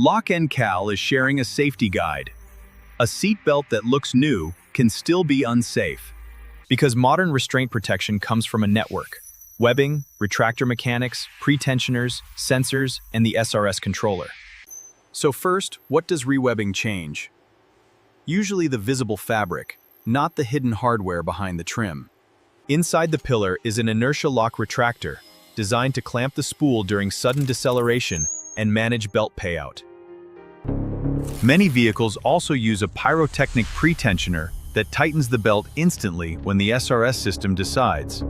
Lock & Cal is sharing a safety guide. A seat belt that looks new can still be unsafe. Because modern restraint protection comes from a network. Webbing, retractor mechanics, pretensioners, sensors, and the SRS controller. So first, what does rewebbing change? Usually the visible fabric, not the hidden hardware behind the trim. Inside the pillar is an inertia lock retractor, designed to clamp the spool during sudden deceleration and manage belt payout. Many vehicles also use a pyrotechnic pretensioner that tightens the belt instantly when the SRS system decides.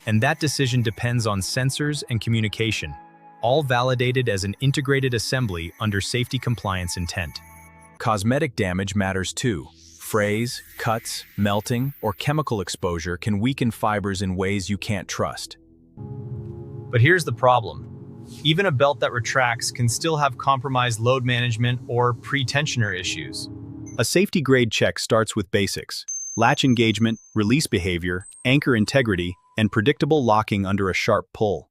And that decision depends on sensors and communication, all validated as an integrated assembly under safety compliance intent. Cosmetic damage matters too. Frays, cuts, melting, or chemical exposure can weaken fibers in ways you can't trust. But here's the problem. Even a belt that retracts can still have compromised load management or pretensioner issues. A safety grade check starts with basics: latch engagement, release behavior, anchor integrity, and predictable locking under a sharp pull.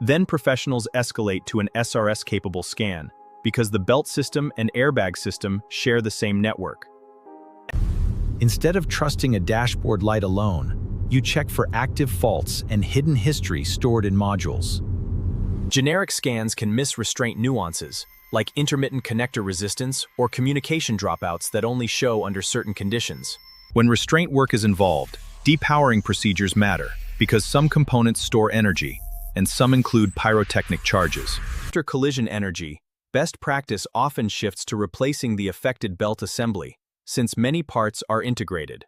Then professionals escalate to an SRS-capable scan, because the belt system and airbag system share the same network. Instead of trusting a dashboard light alone, you check for active faults and hidden history stored in modules. Generic scans can miss restraint nuances, like intermittent connector resistance or communication dropouts that only show under certain conditions. When restraint work is involved, depowering procedures matter, because some components store energy, and some include pyrotechnic charges. After collision energy, best practice often shifts to replacing the affected belt assembly, since many parts are integrated.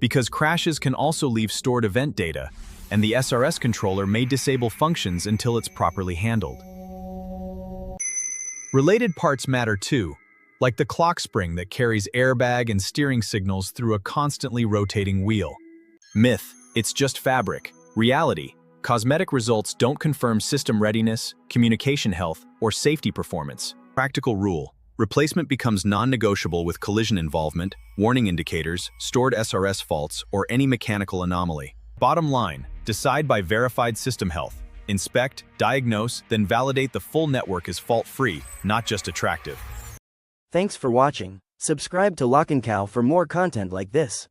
Because crashes can also leave stored event data, and the SRS controller may disable functions until it's properly handled. Related parts matter too, like the clock spring that carries airbag and steering signals through a constantly rotating wheel. Myth: it's just fabric. Reality: cosmetic results don't confirm system readiness, communication health, or safety performance. Practical rule: replacement becomes non-negotiable with collision involvement, warning indicators, stored SRS faults, or any mechanical anomaly. Bottom line: decide by verified system health. Inspect, diagnose, then validate the full network is fault-free, not just attractive. Thanks for watching. Subscribe to Lock & Cal for more content like this.